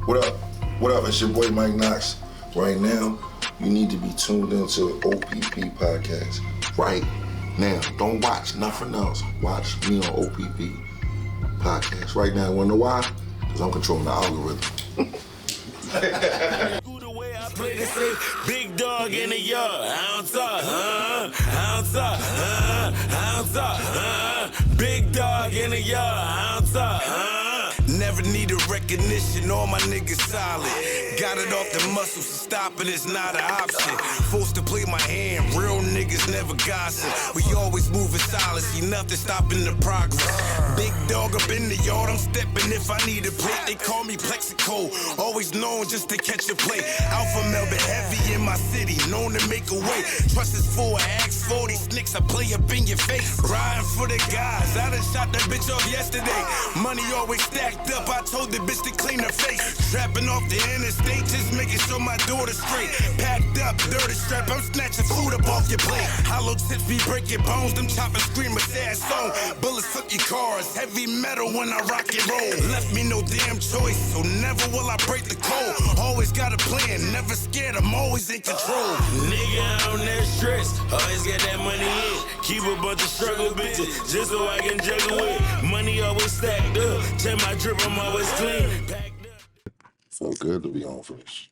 What up? What up? It's your boy Mike Knox. Right now, you need to be tuned into OPP podcast. Right now. Don't watch nothing else. Watch me on OPP podcast. Right now, you wanna know why? Because I'm controlling the algorithm. Play this big dog in the yard. I don't talk, I don't talk, big dog in the yard. I don't talk, Never needed recognition, all my niggas solid. Got it off the muscles, so stopping is not an option. Forced to play my hand, real niggas never gossip. We always move in silence, nothing stopping the progress. Big dog up in the yard, I'm stepping if I need a plate. They call me Plexico, always known just to catch a play. Alpha male been heavy in my city, known to make a way. Trust is for X40 snicks, I play up in your face. Riding for the guys, I done shot that bitch off yesterday. Money always stacked up, I told the bitch to clean her face. Trapping off the interstate, just making sure my daughter's straight. Packed up, dirty strap, I'm snatching food up off your plate. Hollow tips be breaking bones, them chopping scream a sad song. Bullets flip your cars, heavy metal when I rock and roll. Left me no damn choice, so never will I break the code. Always got a plan, never scared, I'm always in control. Nigga on that stress, always got that money in. Keep a bunch of struggle bitches, just so I can juggle with. Money always stacked up, check my drip, I'm always clean. Felt good to be on first.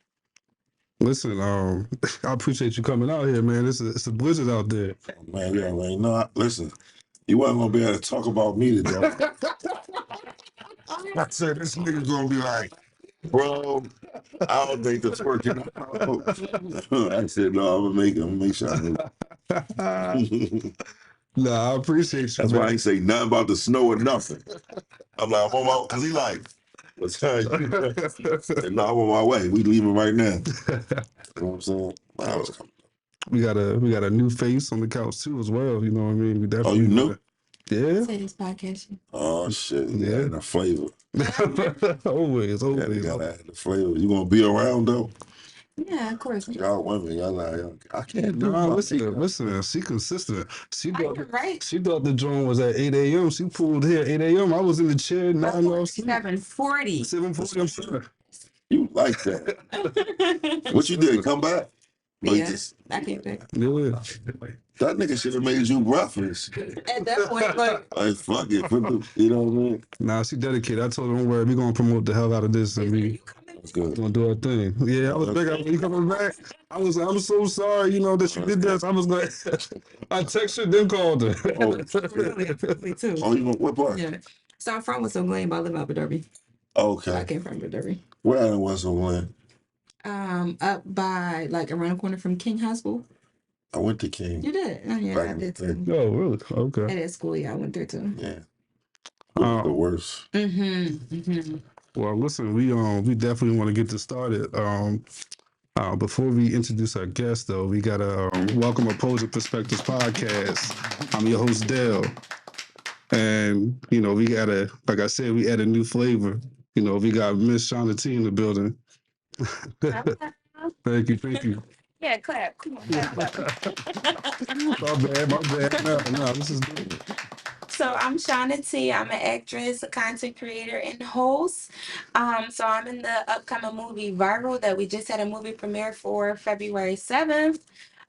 Listen, I appreciate you coming out here, man. It's a blizzard out there. Oh, man, yeah, man. No, listen, you wasn't gonna be able to talk about me today. I said this nigga's gonna be like, bro, I don't think that's working out. I said, no, I'm gonna make sure I do it. Nah, I appreciate you. That's why I ain't say nothing about the snow or nothing. I'm like, I'm on my, cause he like, what's time? And no, I'm on my way. We leaving right now. You know what I'm saying? I was coming. We got a new face on the couch too as well. You know what I mean? We definitely. Oh, you knew? Yeah. Say this podcast. Oh shit! Yeah. Yeah, the flavor. always. You gotta add the flavor. You gonna be around though? Yeah, of course. Y'all women, y'all like, I can't do Nah, it. listen. She consistent. She thought the joint was at 8 a.m. She pulled here at 8 a.m. I was in the chair. 7:40. 7:40. I'm sure. You like that? What you did? Come back? Yeah, I came back. Yeah. That nigga should have made you breakfast. At that point, Like fuck it, you know what I mean? Nah, she dedicated. I told her, don't worry, we're gonna promote the hell out of this. I mean, That's good. gonna do our thing. Yeah, I was big. You coming back? I'm so sorry, you know, that you did this. I was like, I texted her, then called her. me too. Oh, you know what part? Yeah. So I'm from West Oakland, but I live out of Derby. Okay. I came from Derby. Where in West Oakland? Up by around the corner from King High School. I went to King. You did? Oh, yeah, I did too. Oh, really? Okay. At that school, yeah, I went there too. Yeah. The worst. Well, listen, we definitely want to get this started. Before we introduce our guest, though, we gotta welcome Opposing Perspectives podcast. I'm your host, Dale, and you know we got like I said, we add a new flavor. You know, we got Miss Shanna T in the building. Thank you. Yeah, clap. Come on, clap. my bad. No, this is good. So I'm Shanna T. I'm an actress, a content creator, and host. So I'm in the upcoming movie Viral that we just had a movie premiere for February 7th.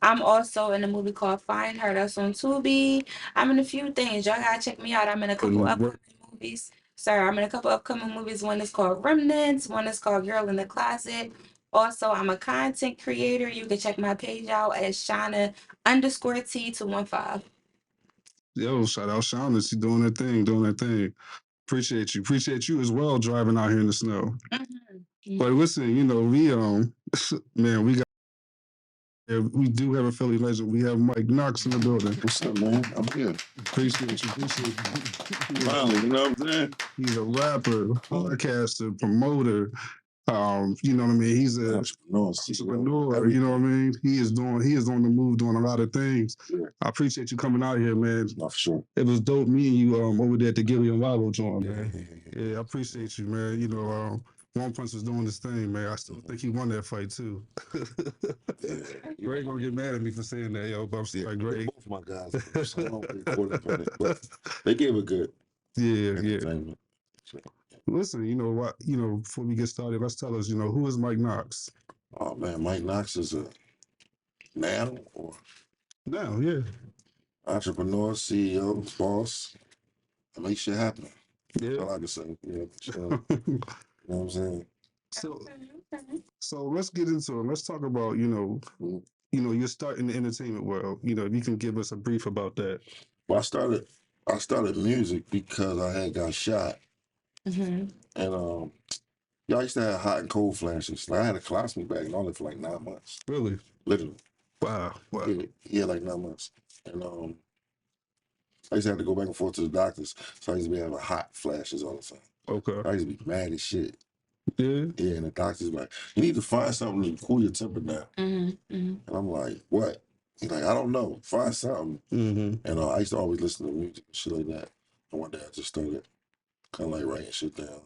I'm also in a movie called Find Her that's on Tubi. I'm in a few things. Y'all gotta check me out. I'm in a couple upcoming movies. I'm in a couple upcoming movies. One is called Remnants. One is called Girl in the Closet. Also, I'm a content creator. You can check my page out at Shanna_T215. Yo, shout out Shanna. She doing her thing. Appreciate you as well, driving out here in the snow. But listen, you know, man, we do have a Philly legend. We have Mike Knox in the building. What's up, man? I'm here. Appreciate you. Finally, you know what I'm saying? He's a rapper, podcaster, promoter. You know what I mean? He's a entrepreneur. You know what I mean? He is on the move, doing a lot of things. Yeah. I appreciate you coming out here, man. Not for sure. It was dope meeting you over there at the Gilly and Wallow joint, man. Yeah, I appreciate you, man. You know, One Punch was doing this thing, man. I still think he won that fight too. Greg gonna get mad at me for saying that, yo. But I'm still like, Greg. Both my guys, so I don't pay quarter for it, but they gave a good entertainment. Listen, you know what? You know, before we get started, let's tell us. You know, who is Mike Knox? Oh man, Mike Knox is a now or Now, yeah, entrepreneur, CEO, boss. I make shit happen. That's yeah. all I can say. Yeah, sure. You know what I'm saying? So, Okay. so let's get into it. Let's talk about Mhm. you're starting the entertainment world. You know, if you can give us a brief about that. Well, I started music because I had got shot, Mm-hmm. and y'all used to have hot and cold flashes. Like I had a colostomy bag on it for like 9 months, Really? literally. Wow. Wow. Yeah, like 9 months, and I used to have to go back and forth to the doctors, so I used to be having hot flashes all the time. Okay. I used to be mad as shit. Yeah. Yeah, and the doctor's like, you need to find something to cool your temper down. Mm-hmm. And I'm like, what? He's like, I don't know. Find something. Mm-hmm. And I used to always listen to music and shit like that. And one day I just started kind of like writing shit down.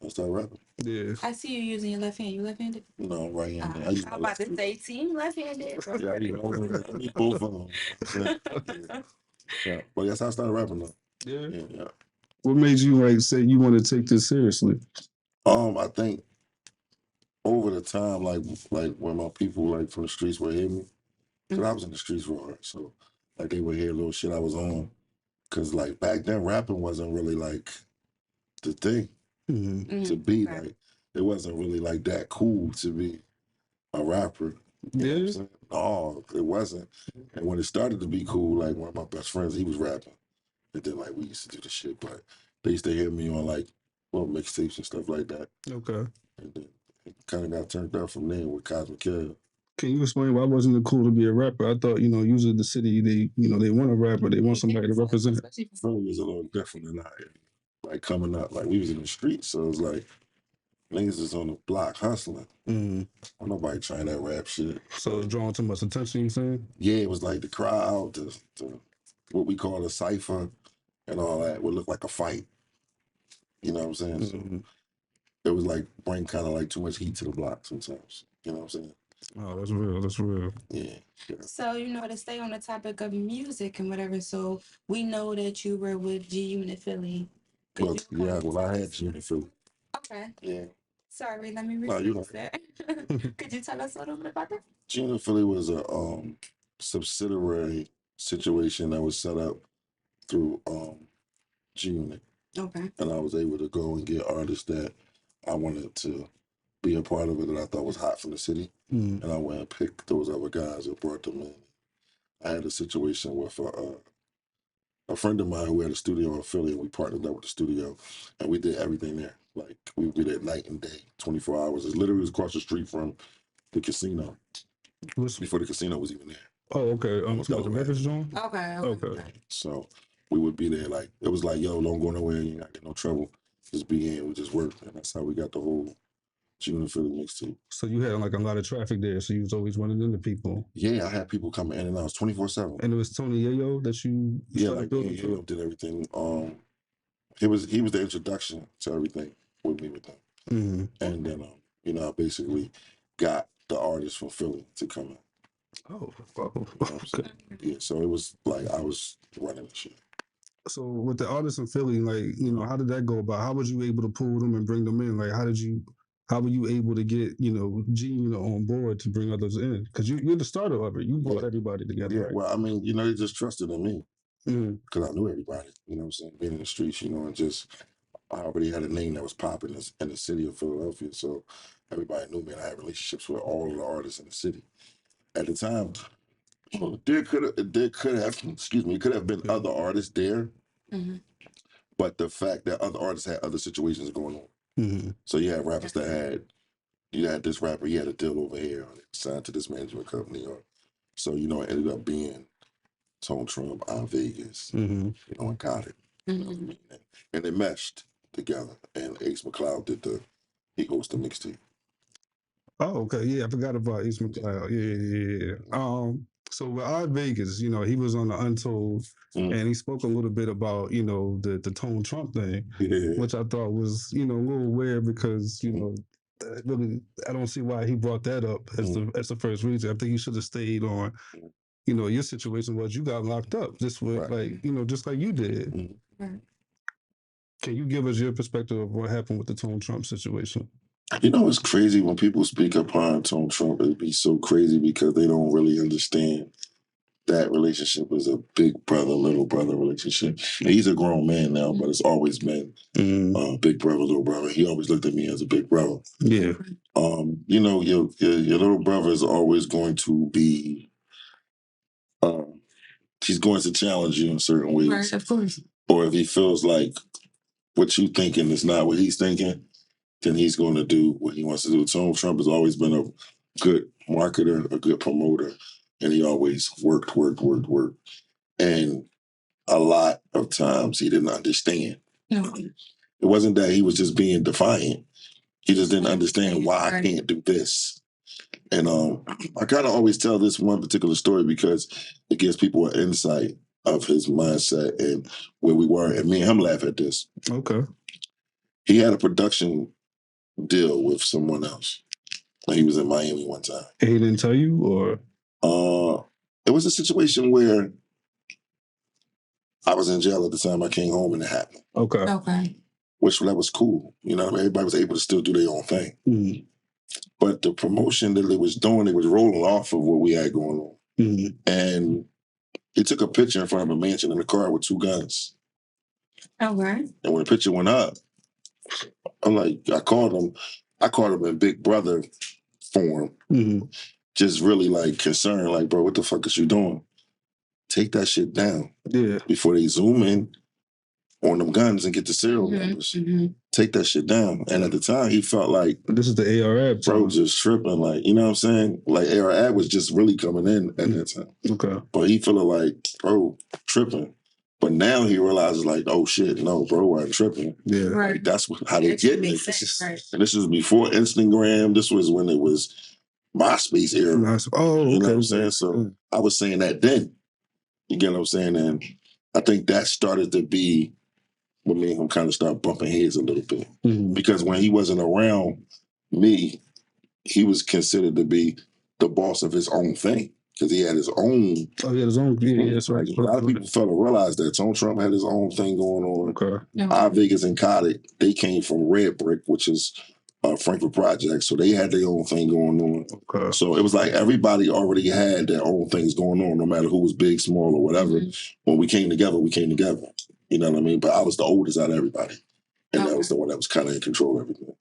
I started rapping. Yeah. I see you using your left hand. You left-handed? You know, right hand. I'm I use my about left. to say team left-handed. Yeah, I need both of them. Yeah. Yeah. But that's how I started rapping though. Yeah. Yeah. What made you like say you want to take this seriously? I think over the time, like when my people like from the streets would hear me, because I was in the streets for hard, so like they would hear little shit I was on. Cause like back then rapping wasn't really like the thing Mm-hmm. to be. Okay. Like it wasn't really like that cool to be a rapper. You know what I'm Yeah. saying? No, it wasn't. And when it started to be cool, like one of my best friends, he was rapping. And then like we used to do the shit, but they used to hear me on like little mixtapes and stuff like that. Okay. And then it kind of got turned up from there with Cosmic Kill. Can you explain why wasn't it cool to be a rapper? I thought, usually the city, they want a rapper, they want somebody to represent. Philly was a little different than I like coming up. Like we was in the streets, so it was like niggas is on the block hustling. Mm. Ain't nobody trying that rap shit. So it's drawing too much attention, you saying? Yeah, it was like the crowd, the what we call a cipher and all that would look like a fight. You know what I'm saying? So Mhm. it was like bring kind of like too much heat to the block sometimes. You know what I'm saying? Oh, that's real. That's real. Yeah. So, to stay on the topic of music and whatever, so we know that you were with G Unit Philly. Could Look, you yeah, comment well, I on had this? Junior Philly. Okay. Yeah. Sorry, let me No, you rephrase that. Could you tell us a little bit about that? Junior Philly was a subsidiary situation that was set up through G Unit. Okay. And I was able to go and get artists that I wanted to be a part of it that I thought was hot from the city. Mm. And I went and picked those other guys and brought them in. I had a situation with a friend of mine who had a studio in Philly, and we partnered up with the studio, and we did everything there. Like we did it night and day, 24 hours. It literally was across the street from the casino before the casino was even there. Oh, okay. Almost Like got the away. records joint? Okay. Okay. So we would be there. Like it was like, yo, don't go nowhere. You ain't got to get no trouble. Just be in. We just worked, and that's how we got the whole Junior Philly mixtape. So you had like a lot of traffic there. So you was always running into people. Yeah, I had people coming in and out. 24/7. And it was Tony Yayo that you started like building. Yayo did everything. He was the introduction to everything with me with them. Mm-hmm. And then I basically got the artists from Philly to come in. Oh, You know what I'm okay. saying? Yeah, so it was like I was running the shit. So with the artists in Philly, like, how did that go about? How was you able to pull them and bring them in? Like, how were you able to get, G on board to bring others in? Because you're the starter of it. You brought everybody together. Yeah, right? well, I mean, they just trusted in me Mm-hmm. because I knew everybody. You know what I'm saying? Being in the streets, and just I already had a name that was popping in the city of Philadelphia, so everybody knew me, and I had relationships with all of the artists in the city. At the time, there could have been other artists there, Mm-hmm. but the fact that other artists had other situations going on. Mm-hmm. So you had rappers that you had this rapper, he had a deal over here, signed to this management company, so it ended up being Tone Trump, Vegas, Mm-hmm. and got it. You know what I mean? And it meshed together. And Ace McCloud he hosted the mixtape. Oh, okay. Yeah, I forgot about Ace McCloud. Yeah. So with Odd Vegas, he was on the Untold, and he spoke a little bit about, the Tone Trump thing, which I thought was, a little weird because, really, I don't see why he brought that up as the first reason. I think he should have stayed on. Your situation was you got locked up just with just like you did. Right. Can you give us your perspective of what happened with the Tone Trump situation? You know, it's crazy when people speak upon Tone Trump. It'd be so crazy because they don't really understand that relationship is a big brother, little brother relationship. And he's a grown man now, but it's always been big brother, little brother. He always looked at me as a big brother. Yeah. You know, your little brother is always going to be, he's going to challenge you in certain ways. Right, of course. Or if he feels like what you thinking is not what he's thinking, then he's going to do what he wants to do. Tone Trump has always been a good marketer, a good promoter, and he always worked. And a lot of times he didn't understand. No. It wasn't that he was just being defiant. He just didn't understand why I can't do this. And I kind of always tell this one particular story because it gives people an insight of his mindset and where we were. And me and him laugh at this. Okay. He had a production deal with someone else. He was in Miami one time. And he didn't tell you, or? It was a situation where I was in jail at the time I came home and it happened. Okay. Which that was cool. You know what I mean? Everybody was able to still do their own thing. Mm-hmm. But the promotion that they was doing, they was rolling off of what we had going on. Mm-hmm. And he took a picture in front of a mansion in a car with 2 guns. Okay. And when the picture went up, I'm like, I called him in big brother form. Mm-hmm. Just really like concerned, like, bro, what the fuck is you doing? Take that shit down. Yeah. Before they zoom in on them guns and get the serial numbers. Mm-hmm. Take that shit down. And at the time, he felt like, this is the ARAB time. Bro, just tripping. Like, you know what I'm saying? Like, ARAB was just really coming in at that time. Okay. But he feeling like, bro, tripping. But now he realizes, like, oh shit, no, bro, I'm tripping. Yeah. Right. Like, that's how they get me. Right. And this was before Instagram. This was when it was MySpace era. Oh, okay. You know what I'm saying? So I was saying that then. You get what I'm saying? And I think that started to be when me and him kind of started bumping heads a little bit. Mm-hmm. Because when he wasn't around me, he was considered to be the boss of his own thing. Because he had his own. Oh, he had his own. Yeah, that's right. A lot of people fail to realize that Tone Trump had his own thing going on. Okay. Our Vegas and Kodak, they came from Red Brick, which is Frankfurt Project. So they had their own thing going on. Okay. So it was like everybody already had their own things going on, no matter who was big, small, or whatever. Mm-hmm. When we came together, we came together. You know what I mean? But I was the oldest out of everybody. And that was the one that was kind of in control of everything.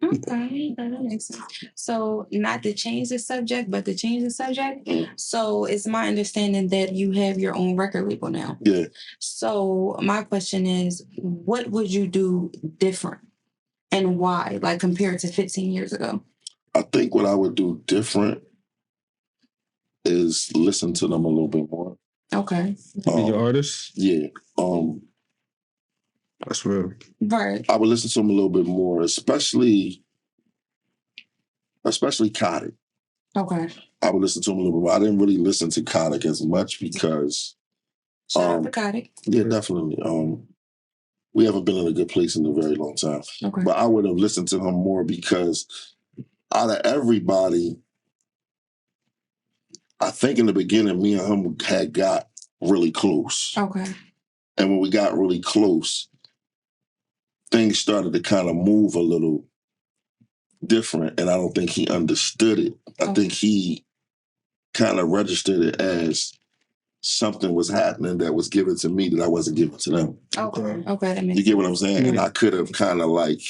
Okay, that makes sense. So, not to change the subject, but to change the subject. So, it's my understanding that you have your own record label now. Yeah. So, my question is, what would you do different and why, like compared to 15 years ago? I think what I would do different is listen to them a little bit more. Okay. Your artists? Yeah. That's real. Right. I would listen to them a little bit more, especially Kodak. Okay. I would listen to him a little bit more. I didn't really listen to Kodak as much because Shout out to Kodak. Yeah, definitely. We haven't been in a good place in a very long time. Okay. But I would have listened to him more because out of everybody, I think in the beginning, me and him had got really close. Okay. And when we got really close, things started to kind of move a little different. And I don't think he understood it. I think he kind of registered it as something was happening that was given to me that I wasn't giving to them. Okay. Okay. That makes You get what I'm saying? Yeah. And I could have kind of like,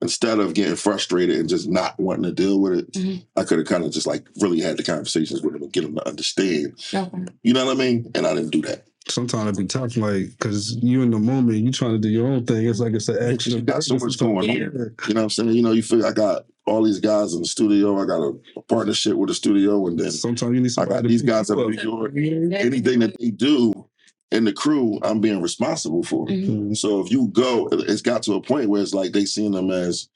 instead of getting frustrated and just not wanting to deal with it, I could have kind of just like really had the conversations with him and get him to understand. Okay. You know what I mean? And I didn't do that. Sometimes it'd be tough, like, because you in the moment, you trying to do your own thing. It's like it's an action. You got so much going on. You know what I'm saying? You know, you feel I got all these guys in the studio. I got a partnership with the studio, and then sometimes you need I got these guys up in New York. Anything that they do in the crew, I'm being responsible for. Mm-hmm. So if you go, it's got to a point where it's like they seen them as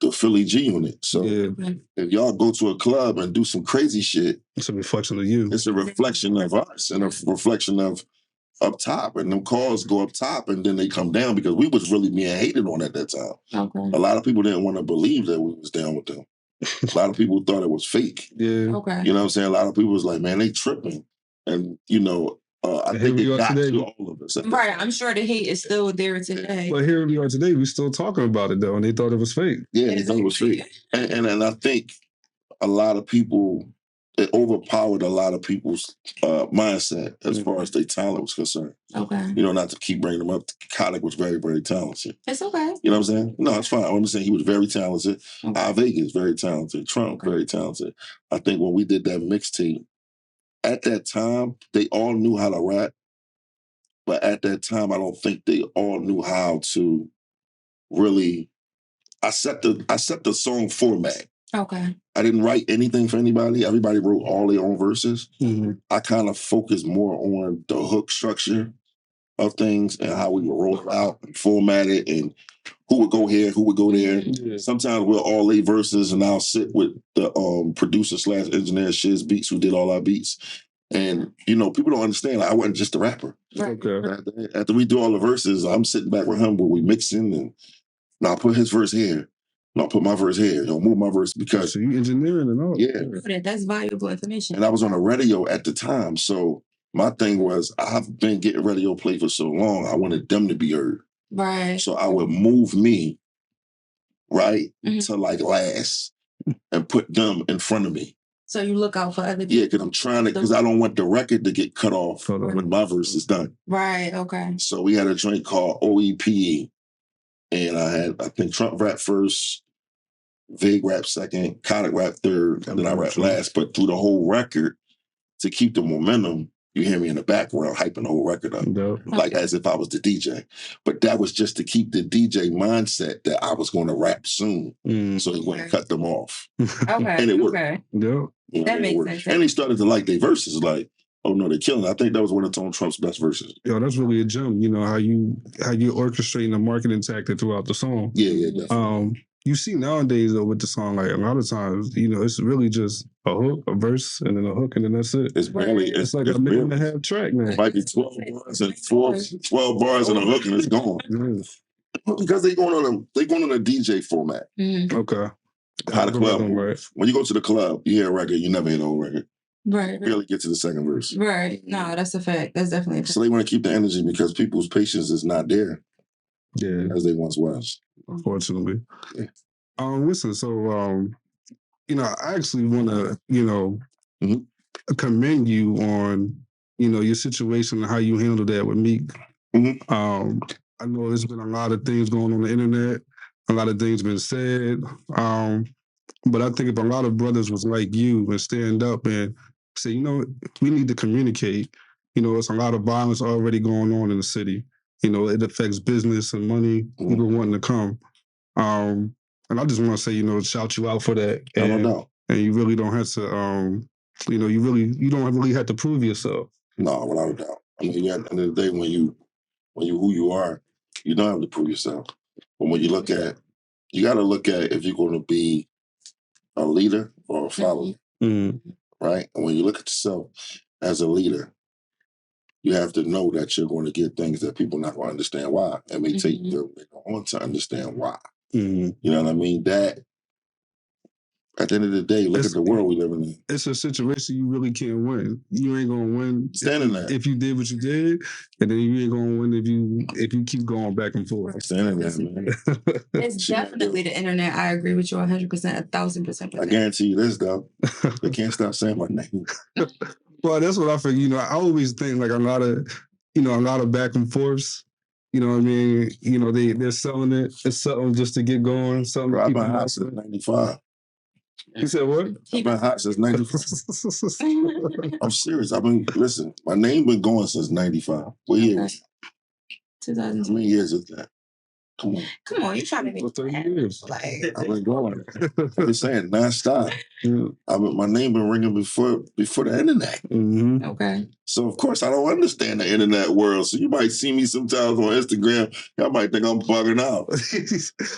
the Philly G unit. So if y'all go to a club and do some crazy shit, it's a reflection of you. It's a reflection of us and a reflection of up top. And them calls go up top and then they come down because we was really being hated on at that time. Okay. A lot of people didn't want to believe that we was down with them. A lot of people thought it was fake. Yeah. Okay. You know what I'm saying? A lot of people was like, man, they tripping. And, you know, I think it got to all of us. Right, I'm sure the hate is still there today. But here we are today, we're still talking about it though, and they thought it was fake. Yeah, they thought it was fake. And I think a lot of people, it overpowered a lot of people's mindset as far as their talent was concerned. Okay. You know, not to keep bringing them up, Khaled was very, very talented. It's okay. You know what I'm saying? No, it's fine. I'm saying he was very talented. Vegas, very talented. Trump, very talented. I think when we did that mixtape, at that time, they all knew how to rap. But at that time, I don't think they all knew how to really. I set the song format. Okay. I didn't write anything for anybody. Everybody wrote all their own verses. Mm-hmm. I kind of focused more on the hook structure of things and how we would roll it out and format it and who would go here, who would go there. Yeah. Sometimes we'll all lay verses and I'll sit with the producer / engineer Shiz Beats who did all our beats. And, you know, people don't understand. Like, I wasn't just a rapper. Right. Okay. After we do all the verses, I'm sitting back with him where we mixing and now put his verse here. No, put my verse here. Move my verse because... So you engineering and all. Yeah. That's valuable information. And I was on the radio at the time. So my thing was, I've been getting radio play for so long, I wanted them to be heard. Right. So I would move me, right, to like last and put them in front of me. So you look out for other people. Yeah, because I don't want the record to get cut off when my verse is done. Right, okay. So we had a joint called OEPE. And I think Trump rap first, Vig rap second, Khaled rap third, and then I rap last. But through the whole record, to keep the momentum, you hear me in the background hyping the whole record up, like as if I was the DJ. But that was just to keep the DJ mindset that I was going to rap soon, so they wouldn't cut them off. Okay, and it worked. Yeah. You know, that makes sense. And they started to like their verses, like, oh no, they're killing it. I think that was one of Tony Trump's best verses. Yo, that's really a gem. You know how you orchestrating the marketing tactic throughout the song. Yeah, definitely. You see nowadays though with the song, like a lot of times, you know, it's really just a hook, a verse, and then a hook, and then that's it. It's barely. It's like a minute and a half track, man. It might be 12 bars and 12 bars and a hook, and it's gone. Because they going on a DJ format. Okay. How the club. When you go to the club, you hear a record, you never hear the whole record. Right. Barely get to the second verse. Right. No, that's a fact. That's definitely a fact. So they want to keep the energy because people's patience is not there. Yeah. As they once was. Unfortunately. Yeah. Listen, so you know, I actually wanna, you know, commend you on, you know, your situation and how you handled that with Meek. I know there's been a lot of things going on the internet, a lot of things been said. But I think if a lot of brothers was like you and stand up and say, you know, we need to communicate. You know, it's a lot of violence already going on in the city. You know, it affects business and money, people wanting to come. And I just want to say, you know, shout you out for that. And you really don't have to, you know, you don't really have to prove yourself. No, without a doubt. I mean, at the end of the day, when you who you are, you don't have to prove yourself. But when you look at, you got to look at if you're going to be a leader or a follower, right? And when you look at yourself as a leader, you have to know that you're going to get things that people not going to understand why. It may take you on to understand why. You know what I mean? That, at the end of the day, look at the world we live in. It's a situation you really can't win. You ain't gonna win if you did what you did, and then you ain't gonna win if you keep going back and forth. Standing there, man. It's definitely the internet. I agree with you 100%, 1,000%. I guarantee you this, though. They can't stop saying my name. Well, that's what I figure. You know, I always think like a lot of back and forths. You know what I mean? You know, they're selling it. It's something just to get going. Something. I've been hot since 95. You said what? I've been hot since 95. I'm serious. Listen, my name been going since 95. What years? 2000. How many years is that? Come on, you trying to make 30 years. Like, I've been going. I've been saying nonstop. My name been ringing before the internet. Okay. So of course I don't understand the internet world. So you might see me sometimes on Instagram. Y'all might think I'm bugging out.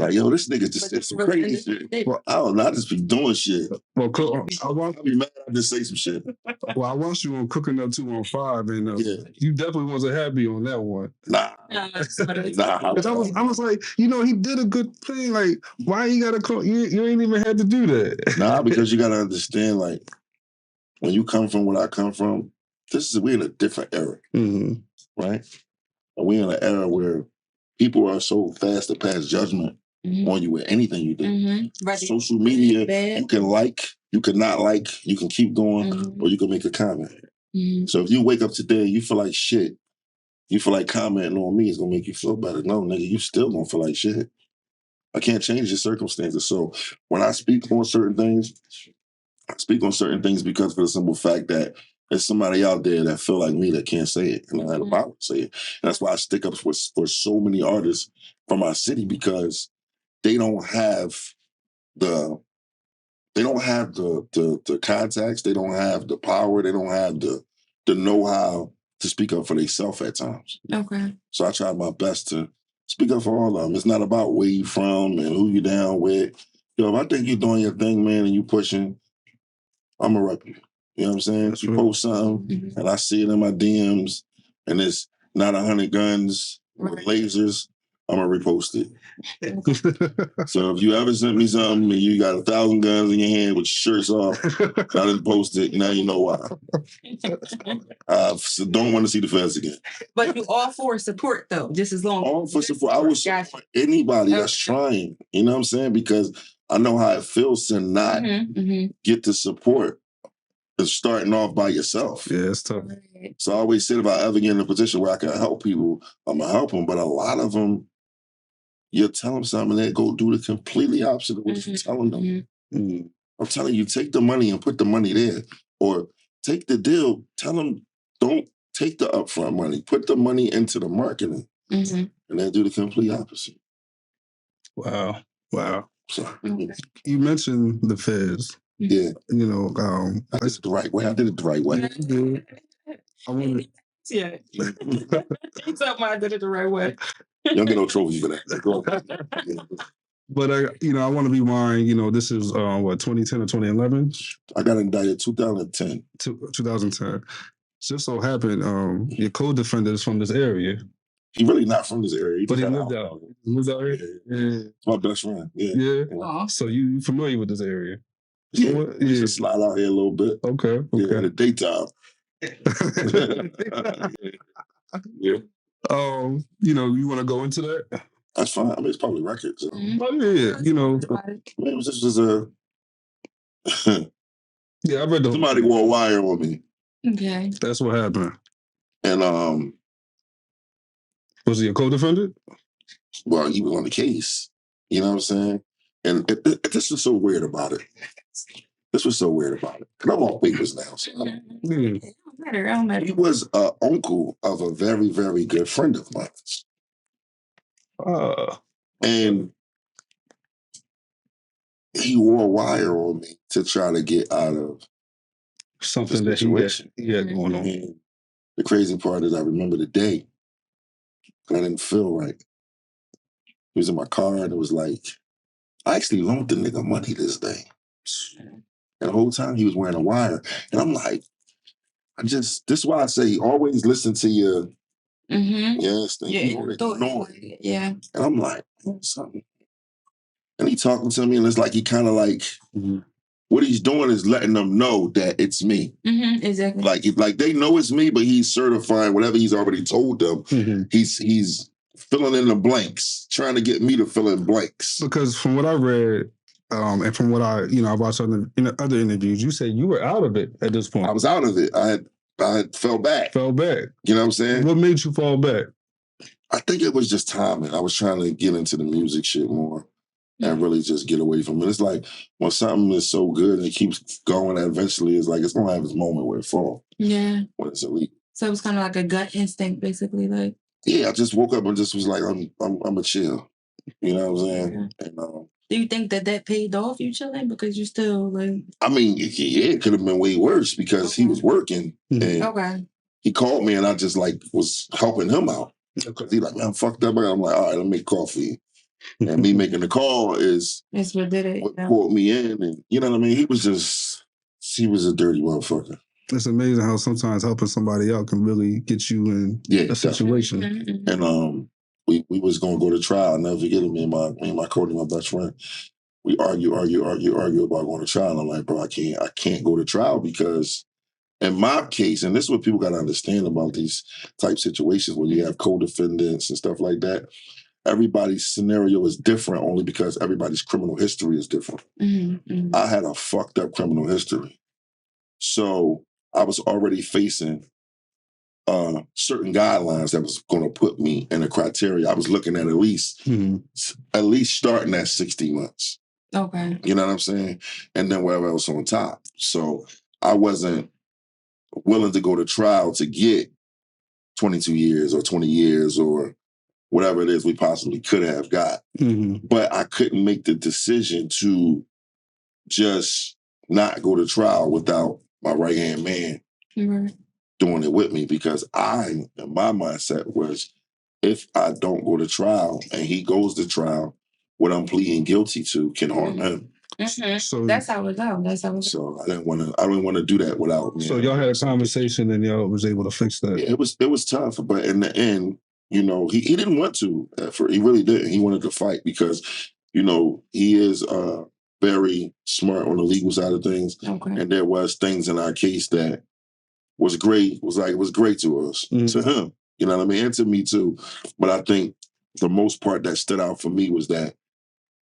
Like, yo, this nigga just did some crazy shit. Well, I don't know. I just be doing shit. Well, I'll be mad. I just say some shit. Well, I watched you on Cooking Up 215, and you definitely wasn't happy on that one. Nah. I was like, you know, he did a good thing. Like, why you gotta call? You ain't even had to do that. Nah, because you gotta understand, like, when you come from where I come from, we're in a different era, right? And we're in an era where people are so fast to pass judgment on you with anything you do. Social media, you can not like, you can keep going, or you can make a comment. So if you wake up today, you feel like shit, you feel like commenting on me is gonna make you feel better. No, nigga, you still gonna feel like shit. I can't change your circumstances. So when I speak on certain things, I speak on certain things because for the simple fact that there's somebody out there that feel like me that can't say it, and I have the power to say it. And that's why I stick up for so many artists from our city, because they don't have the contacts, they don't have the power, they don't have the know-how to speak up for themselves at times. Okay. So I try my best to speak up for all of them. It's not about where you from and who you down with. Yo, if I think you're doing your thing, man, and you pushing, I'm going to rep you. You know what I'm saying? If you post something and I see it in my DMs and it's not 100 guns with lasers, I'm going to repost it. So if you ever sent me something and you got 1,000 guns in your hand with your shirts off, I didn't post it. Now you know why. So don't want to see the feds again. But you all for support though, just as long. All for support. I would support anybody that's trying. You know what I'm saying? Because I know how it feels to not get the support. It's starting off by yourself. Yeah, it's tough. So I always said if I ever get in a position where I can help people, I'm gonna help them. But a lot of them, you tell them something and they go do the completely opposite of what you're telling them. I'm telling you, take the money and put the money there. Or take the deal, tell them, don't take the upfront money. Put the money into the marketing. And then do the complete opposite. Wow. So, you mentioned the feds. Yeah. You know, I did it the right way. I did it the right way. I wonder. Yeah. He told me I did it the right way. You don't get no trophy for that. But I want to rewind. This is 2010 or 2011. I got indicted 2010. 2010. Just so happened, your co-defendant is from this area. He really not from this area. But he lived out. He lives out here. Yeah. My best friend. Yeah. So you familiar with this area? Yeah. Just slide out here a little bit. Okay. Yeah, in the daytime. Yeah. You want to go into that? That's fine. I mean, it's public record. So. Yeah. It was just a. Yeah, I read the. Somebody wore a wire on me. Okay. That's what happened. And was he a co-defendant? Well, he was on the case. You know what I'm saying? And this was so weird about it. This was so weird about it. And I'm on papers now. So It don't matter. He was an uncle of a very, very good friend of mine. And he wore a wire on me to try to get out of something that he had going on. And the crazy part is I remember the day and I didn't feel right. He was in my car and it was like, I actually loaned the nigga money this day. And the whole time he was wearing a wire. And I'm like, this is why I say always listen to your instinct. Yeah. And I'm like, something. And he talking to me and it's like he kind of like, what he's doing is letting them know that it's me. Exactly. Like they know it's me, but he's certifying whatever he's already told them. He's filling in the blanks, trying to get me to fill in blanks. Because from what I read, and from what I watched in other interviews, you said you were out of it at this point. I was out of it. I had fell back. Fell back. You know what I'm saying? What made you fall back? I think it was just timing. I was trying to get into the music shit more and really just get away from it. It's like when something is so good and it keeps going, eventually it's like it's gonna have its moment where it falls. Yeah. When it's elite. So it was kind of like a gut instinct, basically, like. Yeah, I just woke up and just was like, I'm a chill. You know what I'm saying? Yeah. And do you think that paid off you chilling because you still like? I mean, yeah, it could have been way worse because he was working and he called me and I just like was helping him out. He like, man, I'm fucked up. I'm like, all right, let me make coffee. And me making the call is what did it. What pulled me in, and you know what I mean. He was a dirty motherfucker. It's amazing how sometimes helping somebody out can really get you in a situation. And we was gonna go to trial. I'll never forget it. Me and my Cody, my best friend, we argue about going to trial. And I'm like, bro, I can't go to trial because in my case, and this is what people got to understand about these type situations when you have co-defendants and stuff like that, everybody's scenario is different only because everybody's criminal history is different. I had a fucked up criminal history. So I was already facing certain guidelines that was going to put me in a criteria. I was looking at least starting at 60 months. Okay. You know what I'm saying? And then whatever else on top. So I wasn't willing to go to trial to get 22 years or 20 years or whatever it is we possibly could have got. But I couldn't make the decision to just not go to trial without my right-hand man doing it with me, because my mindset was, if I don't go to trial and he goes to trial, what I'm pleading guilty to can harm him. So that's how it goes. So I didn't want to do that without me. So y'all had a conversation and y'all was able to fix that. Yeah, it was tough, but in the end, you know, he didn't want to. He really didn't. He wanted to fight because, you know, he is very smart on the legal side of things, and there was things in our case that was great. It was great to us, to him. You know what I mean, and to me too. But I think the most part that stood out for me was that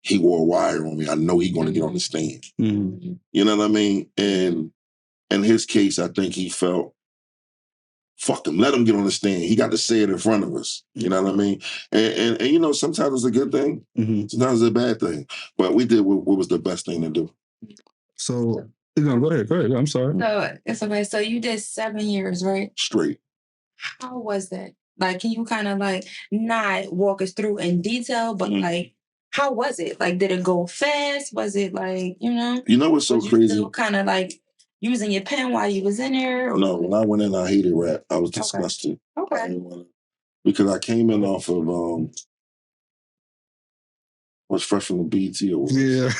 he wore a wire on me. I know he's going to get on the stand. You know what I mean? And in his case, I think he felt, fuck him, let him get on the stand. He got to say it in front of us. You know what I mean? And you know, sometimes it's a good thing. Sometimes it's a bad thing. But we did what was the best thing to do. So, go ahead. I'm sorry. So it's okay. So you did 7 years, right? Straight. How was that? Like, can you kind of like not walk us through in detail, but like, how was it? Like, did it go fast? Was it like, you know? You know what's so crazy? Still kind of like using your pen while you was in there? No, when I went in, I hated rap. I was disgusted. Okay. Because I came in off of was fresh from the BET Awards. Yeah.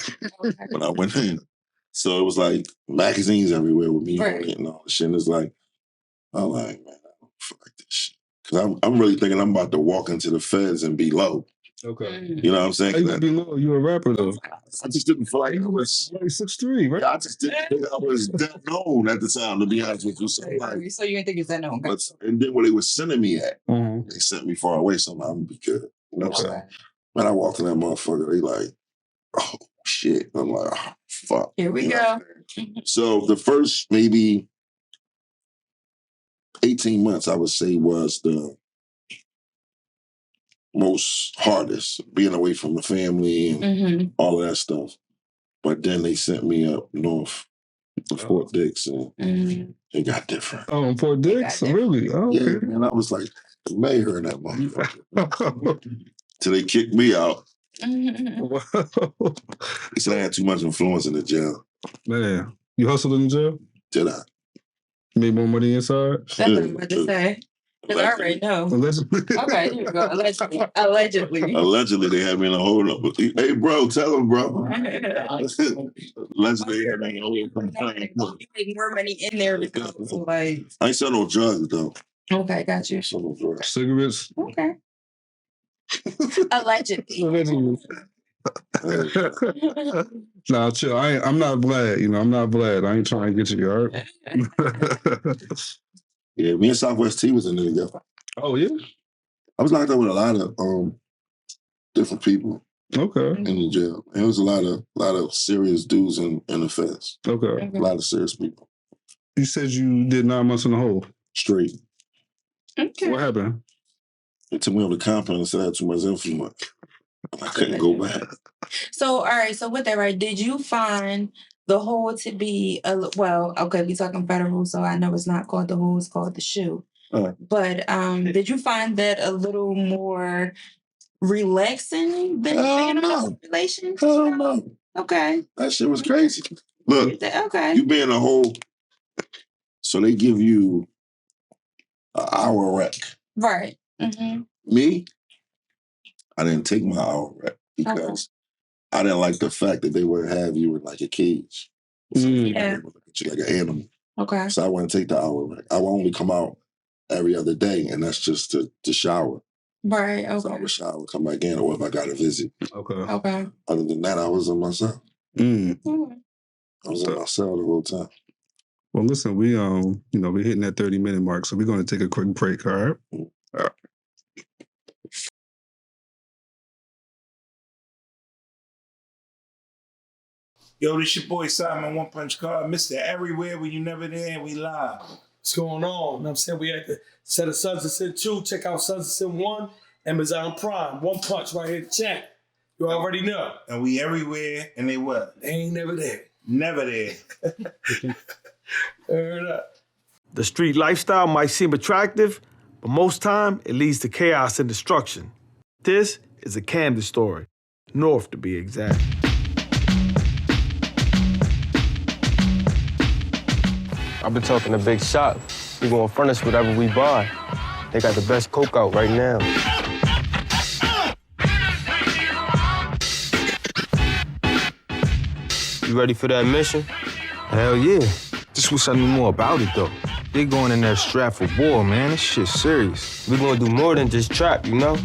When I went in. So it was like magazines everywhere with me and all the shit. And it's like, I'm like, man, I don't fuck this shit. Because I'm really thinking I'm about to walk into the feds and be low. Okay. You know what I'm saying? How you gonna be low? You a rapper though. I just didn't feel like I was 6'3", right? I just didn't think I was that known at the time, to be honest with you. So, like, so you didn't think it's that known? But, and then where they were sending me at, they sent me far away, so I'm gonna be good. You know what I'm saying? When I walked in that motherfucker, they like, oh shit. I'm like, oh fuck. Here we go. So the first maybe 18 months, I would say, was the most hardest, being away from the family and all of that stuff. But then they sent me up north to Fort Dix, and it got different. Oh, in Fort Dix? Really? Oh, okay. Yeah, and I was like the mayor in that motherfucker. Till they kicked me out. Wow. They said I had too much influence in the jail. Man, you hustled in the jail? Did I? Made more money inside? That's what I'm about to say. Because I already know. Allegedly. Okay, here we go. Allegedly. Allegedly, they had me in a hold up. Hey, bro, tell them, bro. Allegedly, they had me in a hold up. You make more money in there because, like... I ain't sell no drugs, though. Okay, got you. Sell no drugs. Cigarettes? Okay. Allegedly. Nah, chill. I'm not Vlad. You know, I'm not Vlad. I ain't trying to get you hurt. Yeah, me and Southwest T was in there together. Oh, yeah? I was locked up with a lot of different people. Okay. In the jail. And it was a lot of serious dudes in the feds. Okay. A lot of serious people. You said you did 9 months in the hole. Straight. Okay. What happened? They took me on the compound and said I had too much influence. I couldn't go back. So, all right. So with that, right, did you find the hole to be, we talking federal, so I know it's not called the hole, it's called the shoe. But did you find that a little more relaxing than being in a relationship? Hell no. Okay. That shit was crazy. Look, you be in a hole, so they give you an hour rec. Right. Mm-hmm. Me, I didn't take my hour rec because I didn't like the fact that they would have you in like a cage. So they would look at you like an animal. Okay. So I wouldn't take the hour rec. I would only come out every other day, and that's just to shower. Right, okay. So I would shower, come back in, or if I got a visit. Okay. Other than that, I was in my cell. I was in my cell the whole time. Well, listen, we we're hitting that 30-minute mark, so we're going to take a quick break. All right. All right. Yo, this your boy Simon One Punch Card, Mr. Everywhere when you never there, and we live. What's going on? You know what I'm saying? We at the set of Sons of Sin 2. Check out Sons of Sin 1, Amazon Prime. One punch right here, check. You already know. And we everywhere, and they what? They ain't never there. Never there. Heard up. The street lifestyle might seem attractive, but most time it leads to chaos and destruction. This is a Camden story, North to be exact. I've been talking to Big Shot. We gonna furnish whatever we buy. They got the best coke out right now. You ready for that mission? Hell yeah. Just wish I knew more about it, though. They going in there strapped for war, man. This shit's serious. We gonna do more than just trap, you know?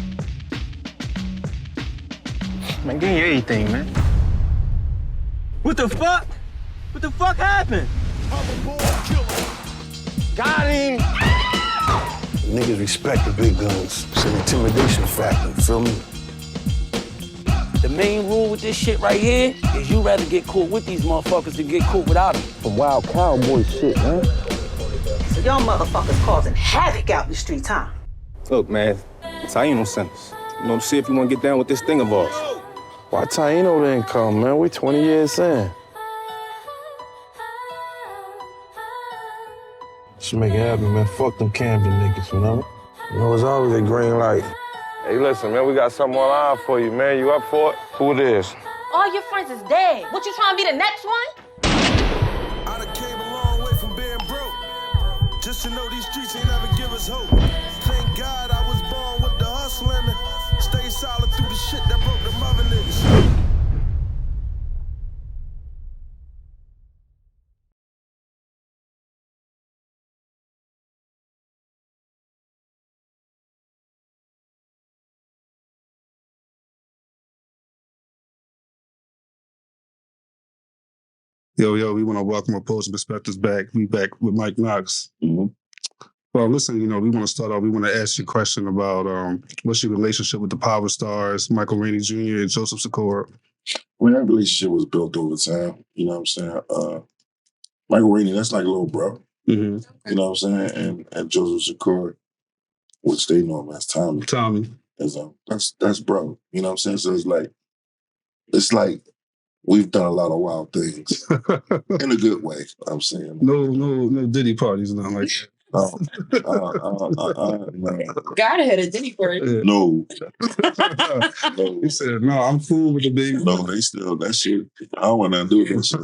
Man, give me everything, man. What the fuck? What the fuck happened? Got him! Niggas respect the big guns. It's an intimidation factor, you feel me? The main rule with this shit right here is you rather get caught with these motherfuckers than get caught without them. Some wild cowboy shit, man. So y'all motherfuckers causing havoc out in the streets, huh? Look, man, Taino sent us. You know, to see if you want to get down with this thing of ours. Why Taino didn't come, man? We 20 years in. Should make it happen, man. Fuck them Camden niggas, you know? You know, it's always a green light. Hey, listen, man, we got something on line for you, man. You up for it? Who it is? All your friends is dead. What, you trying to be the next one? I done came a long way from being broke. Just to know these streets ain't never give us hope. Thank God I was born with the hustling and stay solid through the shit that broke the mother niggas. Yo, we want to welcome Opposing Perspectives back. We back with Mike Knox. Mm-hmm. Well, listen, we want to start off. We want to ask you a question about what's your relationship with the Power Stars, Michael Rainey Jr. and Joseph Sikora? Well, that relationship was built over time. You know what I'm saying? Michael Rainey, that's like a little bro. Mm-hmm. You know what I'm saying? And Joseph Sikora, which they know him as Tommy. Tommy. That's bro. You know what I'm saying? So it's like we've done a lot of wild things in a good way. I'm saying no Diddy parties, nothing like that. No. God had a Diddy party. Yeah. No. He said, "No, I'm cool with the baby." No, they still that shit. I don't want to do that shit.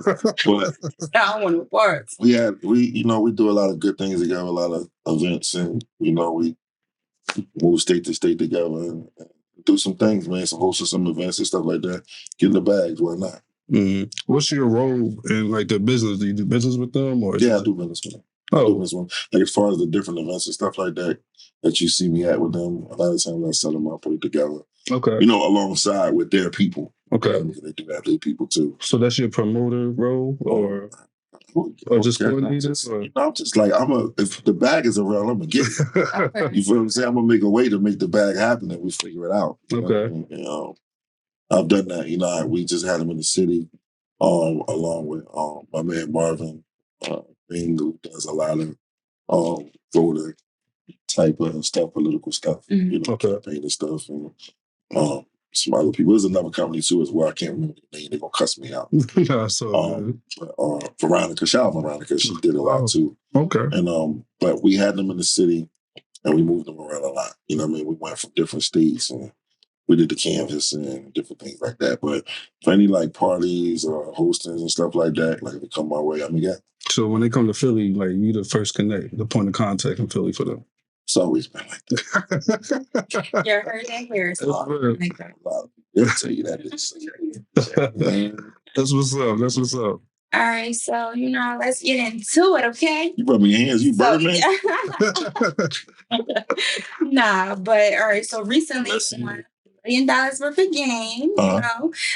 But I don't want to parts. We do a lot of good things together, a lot of events, and we move state to state together and do some things, man. So host some events and stuff like that. Get in the bags, why not? Mm-hmm. What's your role in like the business? Do you do business with them, or I do business with them. Like as far as the different events and stuff like that you see me at with them, a lot of times I set them up, put it together. Okay. Alongside with their people. Okay. They do have their people too. So that's your promoter role, or just coordinators? I'm just like if the bag is around, I'm gonna get it. You feel what I'm saying? I'm gonna make a way to make the bag happen, and we figure it out. Okay. I've done that. We just had him in the city, along with my man Marvin, who does a lot of voter type of stuff, political stuff, campaign and stuff, and some other people. There's another company too as well. I can't remember the name. They're gonna cuss me out. Veronica, shout out Veronica. She did a lot too. Okay. And but we had them in the city, and we moved them around a lot. You know what I mean? We went from different states and we did the canvas and different things like that. But for any like parties or hostings and stuff like that, like if they come my way, So when they come to Philly, like you the first connect, the point of contact in Philly for them. It's always been like that. You heard that here. They'll tell you that. That's what's up. All right, so let's get into it, okay? You rub me hands, you Birdman. Nah, but all right. So recently, $1 million worth of game.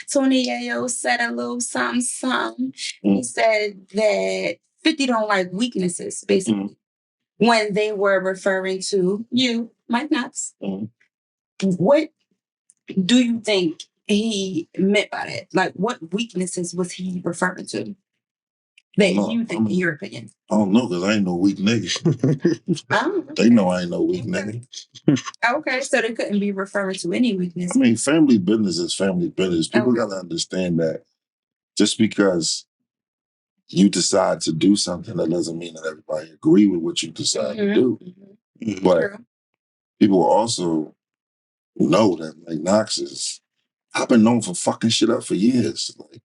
Tony Yayo said a little something. He said that 50 don't like weaknesses, basically. When they were referring to you, Mike Knox. What do you think he meant by that? Like, what weaknesses was he referring to? That you think, in your opinion? I don't know, because I ain't no weak nigga. They know I ain't no weak nigga. Okay, so they couldn't be referring to any weakness. I mean, family business is family business. People gotta understand that just because you decide to do something, that doesn't mean that everybody agree with what you decide to do. But people also know that like Knox is, I've been known for fucking shit up for years. Like,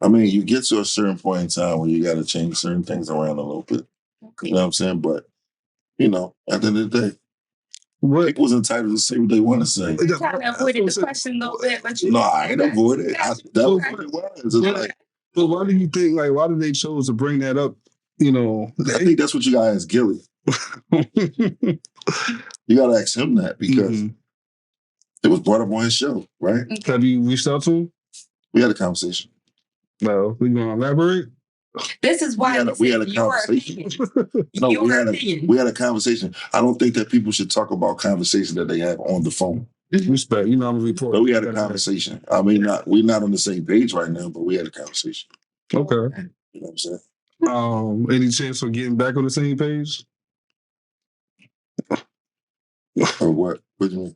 I mean, you get to a certain point in time where you gotta change certain things around a little bit. You know what I'm saying? But, you know, at the end of the day, people's entitled to say what they want to say. You kind of avoided the question a little bit, but you... No, I ain't avoided it. That was what it was. It's like, but why do you think, like, why did they chose to bring that up? You know, I think that's what you gotta ask Gilly. You gotta ask him that because it was brought up on his show, right? Have you reached out to him? We had a conversation. No, we gonna elaborate? This is why we had a conversation. No, we had a conversation. I don't think that people should talk about conversations that they have on the phone. Respect, you know, I'm a reporter. But we had a conversation. I mean, we're not on the same page right now, but we had a conversation. Okay. You know what I'm saying? Any chance for getting back on the same page? Or what? What do you mean?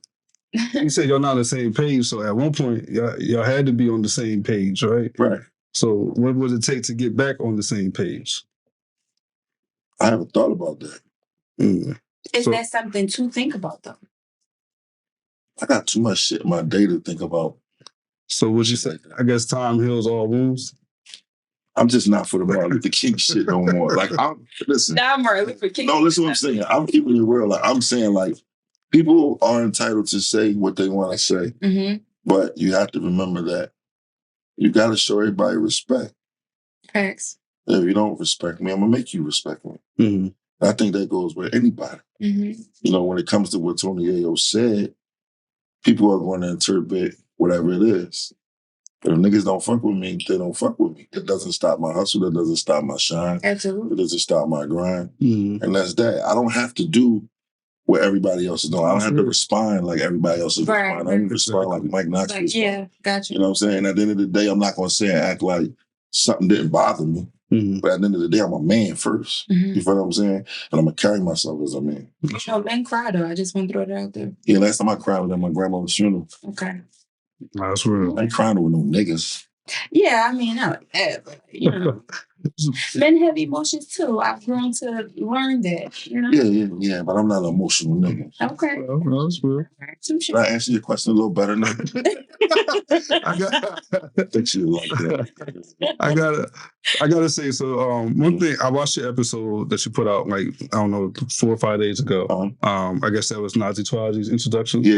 You said y'all not on the same page, so at one point y'all had to be on the same page, right? Right. So what would it take to get back on the same page? I haven't thought about that. Is that something to think about, though? I got too much shit in my day to think about. So would you say, I guess time heals all wounds? I'm just not for the Martin Luther King shit no more. Like, listen. Not Martin Luther King. No, listen what I'm saying. I'm keeping it real. Like, I'm saying, like, people are entitled to say what they want to say. But you have to remember that you got to show everybody respect. Facts. If you don't respect me, I'm going to make you respect me. I think that goes with anybody. You know, when it comes to what Tony Yayo said, people are going to interpret whatever it is. But if niggas don't fuck with me, they don't fuck with me. That doesn't stop my hustle. That doesn't stop my shine. Absolutely. It doesn't stop my grind. And that's that. I don't have to do what everybody else is doing. I don't have to respond like everybody else is responding. I don't respond like Mike Knox responds. Yeah, gotcha. You know what I'm saying? At the end of the day, I'm not going to say and act like something didn't bother me. But at the end of the day, I'm a man first. You feel what I'm saying? And I'm going to carry myself as a man. You know, men cry, though. I just want to throw it out there. Yeah, last time I cried was at my grandmother's funeral. Okay. That's real. I ain't crying with no niggas. Yeah, I mean, not like that, but, you know. Men have emotions, too. I've grown to learn that, you know? Yeah, but I'm not an emotional nigga. Okay. Well, that's real. Did I answer your question a little better now? I think you like that. I gotta say, so one thing, I watched the episode that you put out, like, I don't know, 4 or 5 days ago. I guess that was Nazzi Twazzi's introduction. Yeah.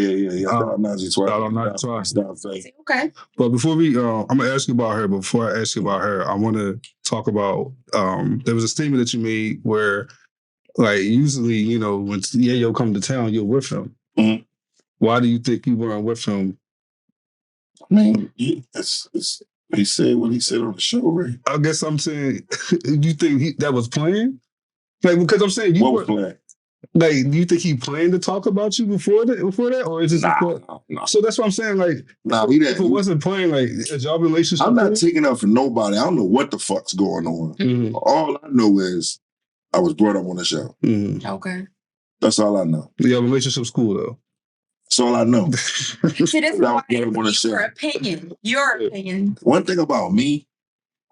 Nazzi Twazzi. Okay. But before we, I'm gonna ask you about her. Before I ask you about her, I want to talk about, there was a statement that you made where, like, usually, you know, when Yayo come to town, you're with him. Why do you think you weren't with him? I mean, he said what he said on the show, right? I guess I'm saying, do you think that was planned? Like, because I'm saying, what was planned? Like, do you think he planned to talk about you before that, or is it? Nah. So that's what I'm saying. Like, if it wasn't planned, like, is y'all relationship? I'm not taking up for nobody. I don't know what the fuck's going on. All I know is I was brought up on the show. Okay. That's all I know. Your relationship's cool though. That's all I know. See, this is why your opinion. Your opinion. One thing about me,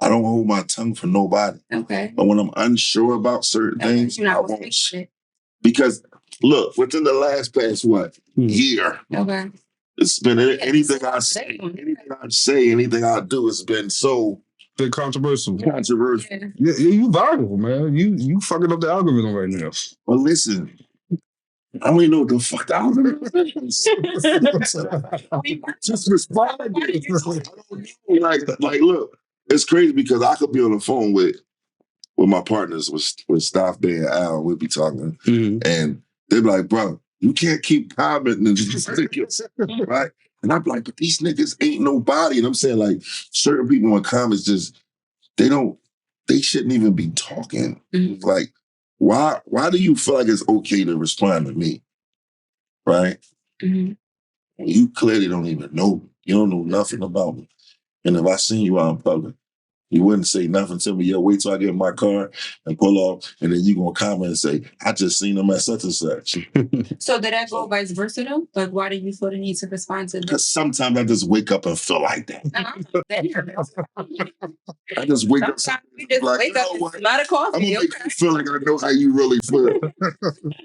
I don't hold my tongue for nobody. Okay. But when I'm unsure about certain things, I won't. Because look, within the last past year, okay, it's been anything I say, anything I do has been so been controversial. Yeah, you viral, man. You fucking up the algorithm right now. Well, listen. I don't even know what the fuck the algorithm is. Just respond. Like, look, it's crazy because I could be on the phone with my partners, with Staf, Bay, and Al, we'd be talking, and they'd be like, bro, you can't keep commenting these niggas, right? And I'm like, but these niggas ain't nobody. And I'm saying, like, certain people in comments just, they don't they shouldn't even be talking. Like, why do you feel like it's okay to respond to me? Right? You clearly don't even know me. You don't know nothing about me. And if I seen you out in public, you wouldn't say nothing to me. Yo, wait till I get in my car and pull off, and then you gonna comment and say, I just seen him at such and such. So did that go vice versa though? Like, why do you feel the need to respond to that? Because sometimes I just wake up and feel like that. I just wake up. Sometimes we just like, wake up and smell the coffee. I'm gonna make you feel like I know how you really feel.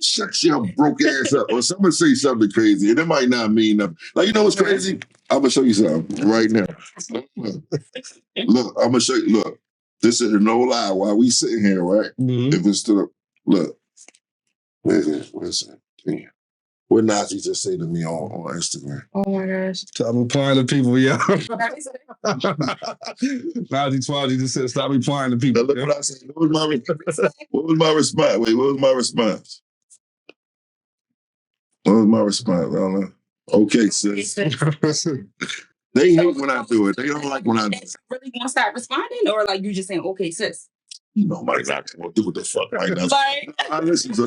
Shut your broke ass up. Or someone say something crazy, and it might not mean nothing. Like, you know what's crazy? I'm gonna show you something right now. Look, I'm gonna show you. Look, this is no lie. While we sitting here, right? If it's still look, where's it? Damn. What Nazzi just say to me on Instagram? Oh my gosh. Stop replying to people, yeah. Nazzi Twazzi just said, stop replying to people. Look what I said. What was my response? Wait, what was my response? What was my response? I don't know. Okay, sis. They hate when I do it. They don't like when I do it. Really gonna start responding, or like you just saying, okay, sis? You know, Mike Knox gonna do what the fuck right now. I listen to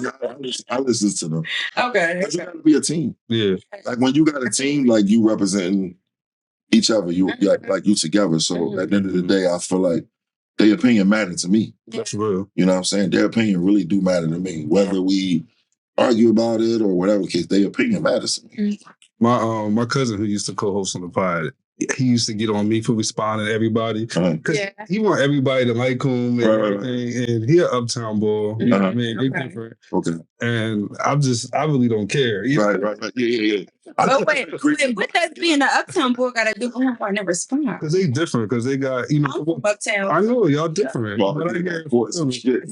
them. Okay. Because you gotta be a team. Yeah. Like when you got a team, like you representing each other, you like you together. So at the end of the day, I feel like their opinion matters to me. That's real. You know what I'm saying? Their opinion really do matter to me. Whether we argue about it or whatever the case, their opinion matters to me. My cousin who used to co-host on the pod, he used to get on me for responding to everybody. Because he want everybody to like him and everything. And he an uptown boy. You know what I mean? They different. Okay. And I really don't care. Right. Yeah. But wait, what does being an uptown boy got to do with him? I never respond. Because they different. Because they got, you know. I'm from uptown. I know, y'all different. Well, but I hear some shit.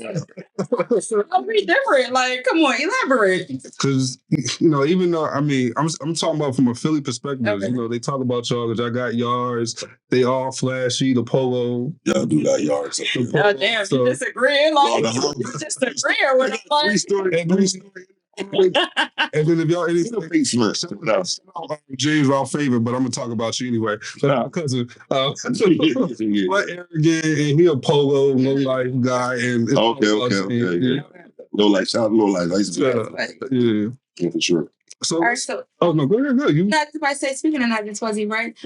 I'll be different. Like, come on, elaborate. Because, you know, even though, I mean, I'm talking about from a Philly perspective. Okay. You know, they talk about y'all because I got yards. They all flashy, the polo. Y'all do got yards. Oh, damn, you disagreeing? Like, you disagreeing with them. And then if y'all anything, James our favorite, but I'm gonna talk about you anyway. My cousin, but arrogant, and he a polo, low life guy, and okay. Low life, shout out low life. Yeah, for sure. So, right, so no, go ahead, go. You. Not if I say speaking of Nazzi Twazzi, right?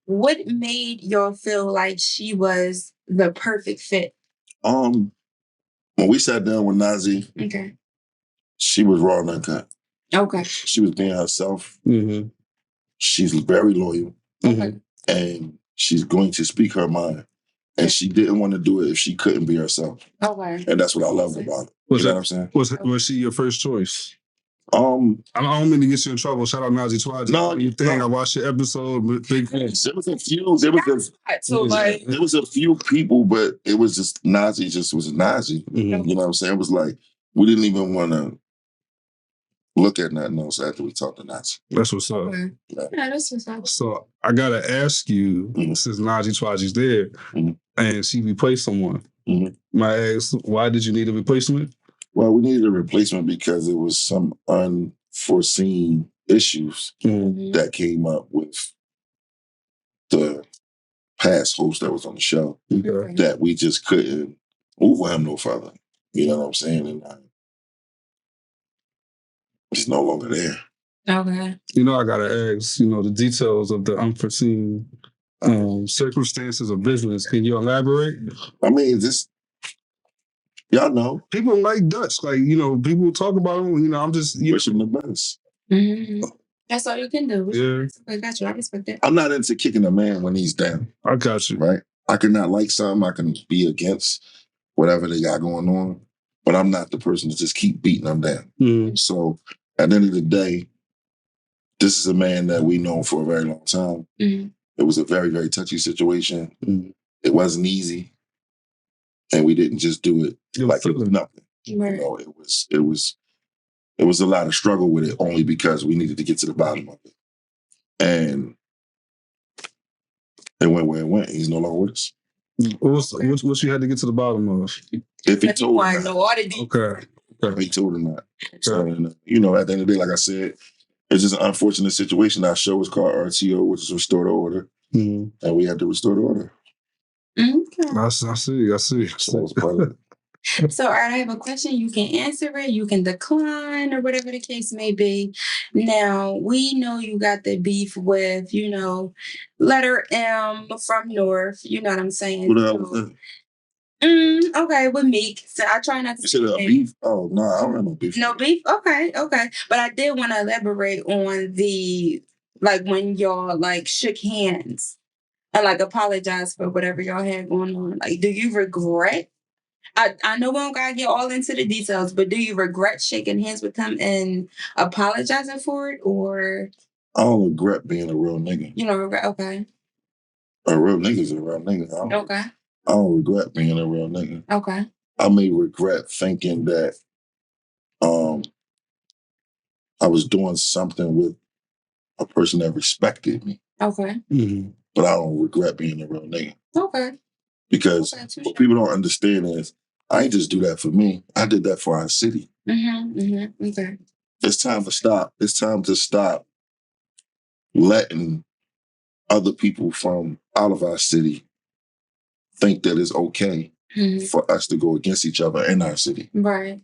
What made y'all feel like she was the perfect fit? When we sat down with Nazzi, okay. She was raw and uncut. Okay. She was being herself. She's very loyal. And she's going to speak her mind. And she didn't want to do it if she couldn't be herself. Okay. And that's what I love about it. You know what I'm saying? Was she your first choice? I don't mean to get you in trouble. Shout out Nazzi Twazzi. No, you think I watched your episode. Big fans. There was a few people, but it was just Nazzi. Just was Nazzi. You know what I'm saying? It was like we didn't even want to look at nothing else after we talked to Nazzi. That's what's up. Okay. Yeah, that's what's up. So I gotta ask you, since Nazzi Twazzi's there, and she replaced someone. My ask, why did you need a replacement? Well, we needed a replacement because it was some unforeseen issues that came up with the past host that was on the show that we just couldn't move with him no further. You know what I'm saying? And he's no longer there. Okay. You know, I gotta ask, you know, the details of the unforeseen circumstances of business. Can you elaborate? I mean, y'all know. People like Dutch. Like, you know, people talk about him. You know, I'm just... Wish him the best. That's all you can do. Yeah. I got you. I respect that. I'm not into kicking a man when he's down. I got you. Right? I could not like something. I can be against whatever they got going on. But I'm not the person to just keep beating them down. So at the end of the day, this is a man that we know for a very long time. It was a very, very touchy situation. It wasn't easy. And we didn't just do it like it was nothing. Right. You know, it was a lot of struggle with it only because we needed to get to the bottom of it. And it went where it went. He's no longer with us. What you had to get to the bottom of? If he told him Okay. He told him that. So, you know, at the end of the day, like I said, it's just an unfortunate situation. Our show is called RTO, which is Restore the Order. And we had to restore the order. Okay. I see. So it's part of it. So, I have a question. You can answer it. You can decline, or whatever the case may be. Now, we know you got the beef with, letter M from North. You know what I'm saying? What the hell was that? Okay, with Meek. So I try not to. You said a beef? Oh, no, I don't have no beef. No beef? Okay. But I did want to elaborate on the, when y'all, shook hands and, apologize for whatever y'all had going on. Do you regret? I know we don't gotta get all into the details, but do you regret shaking hands with him and apologizing for it, or? I don't regret being a real nigga. You don't regret? Okay. A real nigga's a real nigga. I don't regret being a real nigga. Okay. I may regret thinking that I was doing something with a person that respected me. Okay. Mm-hmm. But I don't regret being a real nigga. Okay. Because what people don't understand is I ain't just do that for me. I did that for our city. Okay. It's time to stop. It's time to stop letting other people from out of our city think that it's okay for us to go against each other in our city. Right.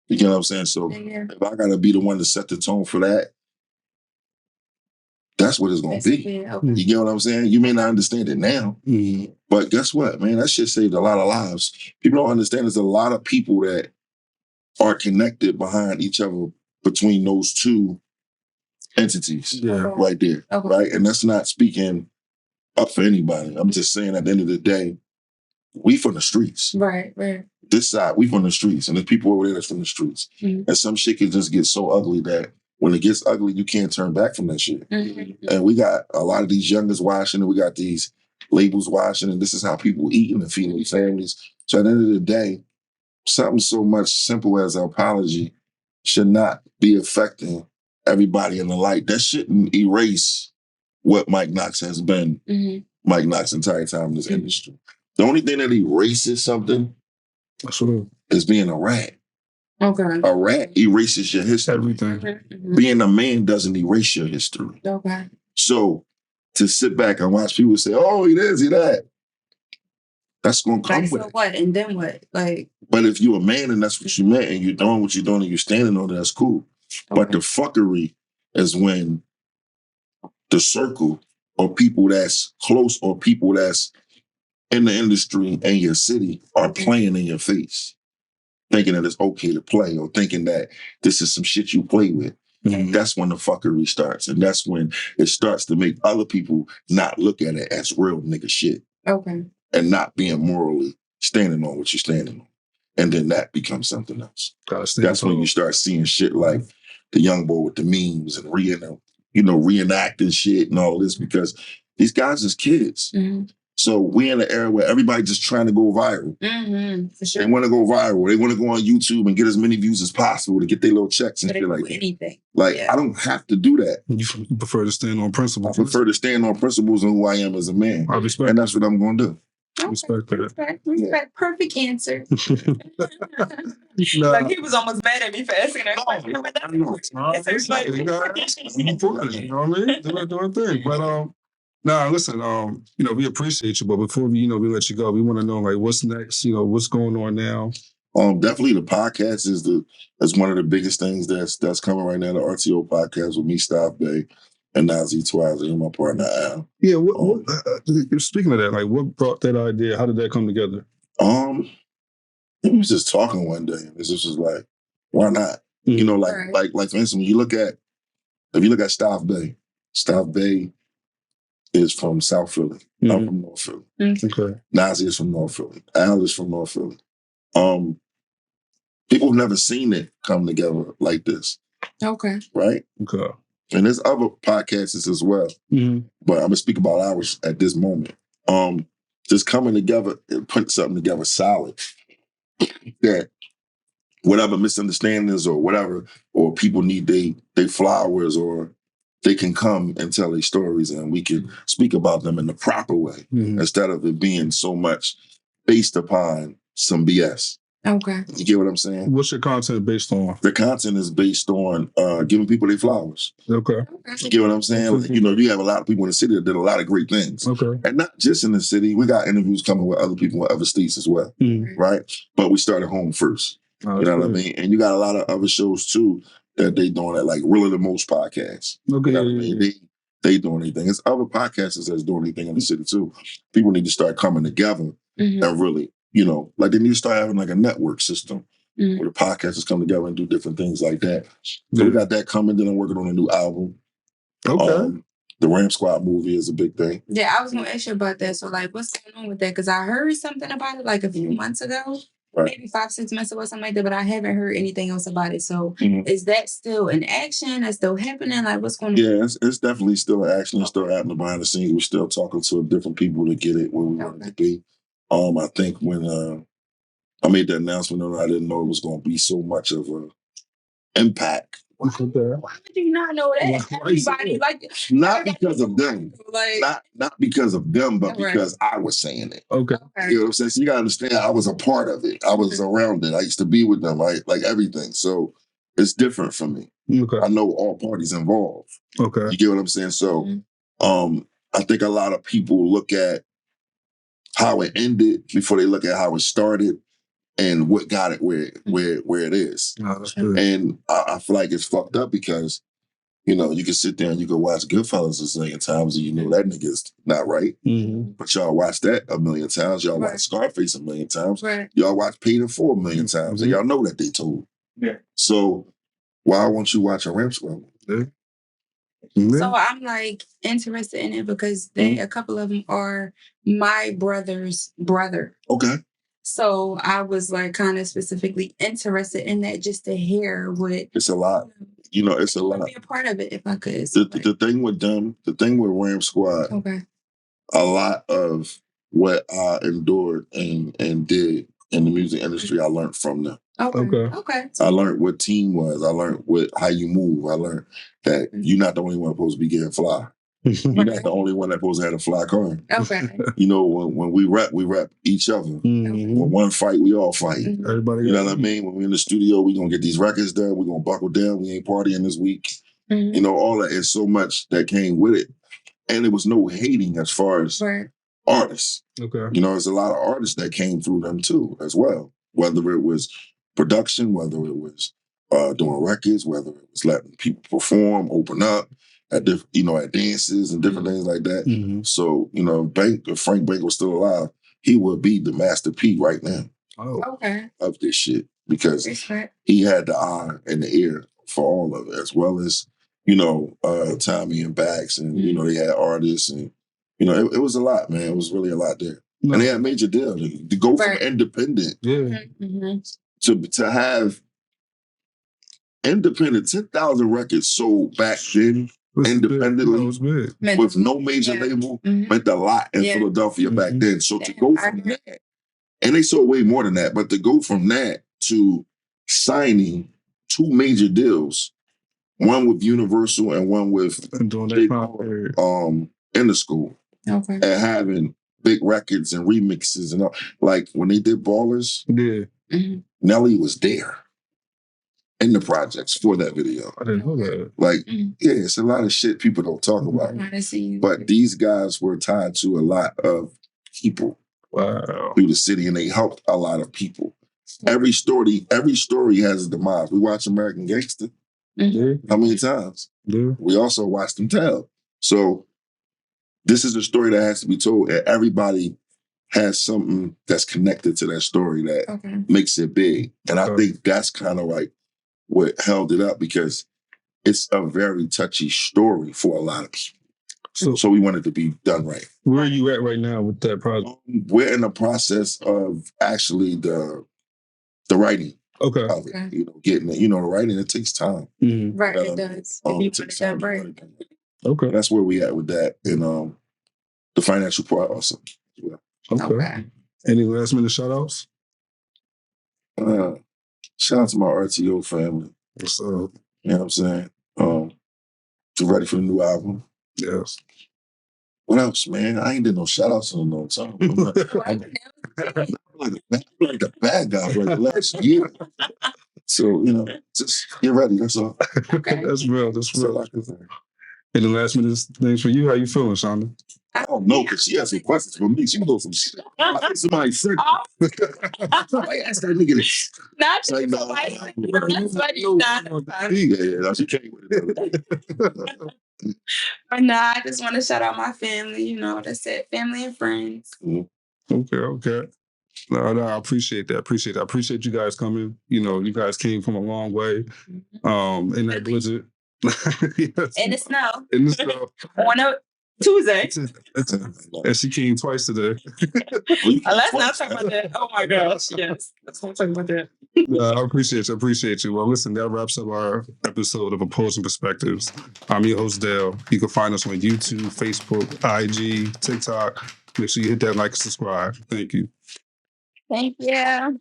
You get what I'm saying? So if I gotta be the one to set the tone for that, that's what it's gonna be. Okay. You get what I'm saying? You may not understand it now, but guess what, man? That shit saved a lot of lives. People don't understand there's a lot of people that are connected behind each other between those two entities right there, right? And that's not speaking up for anybody. I'm just saying at the end of the day, we from the streets. Right. This side, we from the streets, and there's people over there that's from the streets. And some shit can just get so ugly that when it gets ugly, you can't turn back from that shit. And we got a lot of these youngers watching, and we got these labels watching, and this is how people eating and feeding their families. So at the end of the day, something so much simple as an apology should not be affecting everybody in the light. That shouldn't erase what Mike Knox has been, Mike Knox's entire time in this industry. The only thing that erases something is being a rat. Okay. A rat erases your history. Everything. Being a man doesn't erase your history. Okay. So to sit back and watch people say, oh, he this, he that, that's going to come with so it. what? And then what? But if you're a man and that's what you meant and you're doing what you're doing and you're standing on it, that's cool. Okay. But the fuckery is when the circle or people that's close or people that's in the industry and your city are playing in your face, thinking that it's okay to play or thinking that this is some shit you play with. That's when the fuckery starts. And that's when it starts to make other people not look at it as real nigga shit. Okay. And not being morally standing on what you're standing on. And then that becomes something else. That's when you start seeing shit like the young boy with the memes and reenacting shit and all this, because these guys is kids. So we're in an era where everybody's just trying to go viral. For sure. They want to go viral. They want to go on YouTube and get as many views as possible to get their little checks and shit like that. Anything. I don't have to do that. You prefer to stand on principles. I prefer to stand on principles and who I am as a man. I respect. And that's what I'm going to do. Okay. Respect that. Respect. Perfect answer. Like he was almost mad at me for asking that question. You know what I mean? Do a thing. But listen, we appreciate you, but before we let you go, we want to know what's next, what's going on now. Definitely the podcast is one of the biggest things that's coming right now. The RTO podcast with me, Staf, and Nazzi, Twazzi, and my partner Al. Yeah, speaking of that, what brought that idea? How did that come together? We was just talking one day, and this was like, why not? Like for instance, if you look at Staf Bay is from South Philly. I'm from North Philly. Okay. Nazzi is from North Philly. Al is from North Philly. People have never seen it come together like this. Okay. Right? Okay. And there's other podcasts as well. But I'm gonna speak about ours at this moment. Just coming together and putting something together solid. That whatever misunderstandings or whatever, or people need they flowers, or they can come and tell their stories and we can speak about them in the proper way instead of it being so much based upon some BS. Okay. You get what I'm saying? What's your content based on? The content is based on giving people their flowers. Okay. You get what I'm saying? Like, you know, you have a lot of people in the city that did a lot of great things. Okay. And not just in the city. We got interviews coming with other people in other states as well. Right? But we started home first. Oh, you know what I good. mean? And you got a lot of other shows too that they doing at like Really the Most podcasts. Okay. You know what I mean? They doing anything. It's other podcasters that's doing anything in the city too. People need to start coming together and really, you know, like they need to start having like a network system where the podcasters come together and do different things like that. So we got that coming. Then I'm working on a new album. Okay. The Ram Squad movie is a big thing. Yeah, I was gonna ask you about that. So, like, what's going on with that? Because I heard something about it like a few months ago, maybe 5-6 months ago, something like that. But I haven't heard anything else about it. So, is that still in action? That's still happening? Like, what's going on? Yeah, it's definitely still in action. It's still happening behind the scenes. We're still talking to different people to get it where we want it to be. I think when I made the announcement, I didn't know it was going to be so much of an impact. Why would you not know that? Everybody like not because of them, like not because of them, but because I was saying it. Okay, you know what I'm saying. So you gotta understand, I was a part of it. I was around it. I used to be with them, like everything. So it's different for me. Okay, I know all parties involved. Okay, you get what I'm saying. So, I think a lot of people look at how it ended before they look at how it started. And what got it where it is. Oh, that's good. And I feel like it's fucked up because, you know, you can sit there and you can watch Goodfellas a million times and you know that nigga's not right. But y'all watch that a million times. Y'all watch Scarface a million times. Y'all watch Paid in Full a million times. And y'all know that they told. Yeah. So why won't you watch a Ram Squad? So I'm like interested in it because a couple of them are my brother's brother. Okay. So I was like kind of specifically interested in that just to hear what it's a lot. You know, it's a lot. Be a part of it if I could. The thing with them, the thing with Ram Squad, a lot of what I endured and did in the music industry, I learned from them. Okay. I learned what team was. I learned how you move. I learned that you're not the only one supposed to be getting fly. You're not the only one that's supposed to have a fly car. Okay. You know, when we rap each other. When one fight, we all fight. Everybody, you know what I mean? When we're in the studio, we're going to get these records done. We're going to buckle down. We ain't partying this week. You know, all that is so much that came with it. And there was no hating as far as artists. Okay. You know, there's a lot of artists that came through them too, as well. Whether it was production, whether it was doing records, whether it was letting people perform, open up at at dances and different things like that. So, you know, if Frank Bank was still alive, he would be the Master P right now. Of this shit. Because he had the eye and the ear for all of it, as well as, you know, Tommy and Bax, and, you know, they had artists, and, you know, it was a lot, man. It was really a lot there. And they had major deals. To go from independent to have independent 10,000 records sold back then independently with no major label meant a lot in Philadelphia back then. So to go from that, and they sold way more than that, but to go from that to signing 2 major deals, one with Universal and one with in the school, and having big records and remixes and all. Like when they did Ballers, Nelly was there in the projects for that video. I didn't know that. Like, it's a lot of shit people don't talk about. But these guys were tied to a lot of people through the city, and they helped a lot of people. Every story has a demise. We watch American Gangster. How many times? We also watch them tell. So this is a story that has to be told, and everybody has something that's connected to that story that makes it big. And I think that's kind of like what held it up, because it's a very touchy story for a lot of people. So we want it to be done right. Where are you at right now with that project? We're in the process of actually the writing. Of it. You know, getting it. You know, the writing, it takes time. Right, it does. If you want it done right. Okay. That's where we at with that. And the financial part also. Okay. Any last minute shout outs? Shout out to my RTO family. What's up? You know what I'm saying? Ready for the new album? Yes. What else, man? I ain't did no shout outs in a long time. like the bad guy for like the last year. So, just get ready. That's all. Okay. That's real. That's real. Any last minute things for you? How you feeling, Shanna? I don't know, because she has some questions for me. She can go some shit. I think somebody said I asked that nigga this. Not just Like, somebody. That's what you done. Yeah, she came with it. But no, I just want to shout out my family, that's it. Family and friends. Okay. No, I appreciate that. I appreciate you guys coming. You guys came from a long way. In that blizzard. Yes. In the snow. On a Tuesday. And she came twice today. Let's not talk about that. Oh my gosh, yes. Let's not talk about that. I appreciate you. Well, listen, that wraps up our episode of Opposing Perspectives. I'm your host, Dale. You can find us on YouTube, Facebook, IG, TikTok. Make sure you hit that like and subscribe. Thank you. Thank you.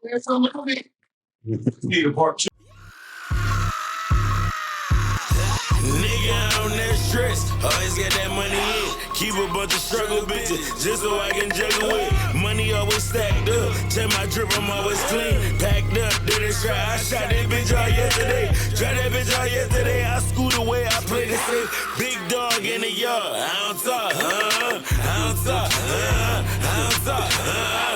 Where's the movie? Need a part 2. Nigga on that stress, always got that money in. Keep a bunch of struggle bitches, just so I can juggle with. Money always stacked up, check my drip, I'm always clean. Packed up, did it try, I shot that bitch all yesterday. Tried that bitch all yesterday, I scoot away, I played it safe. Big dog in the yard, I don't talk, I don't talk, I don't talk,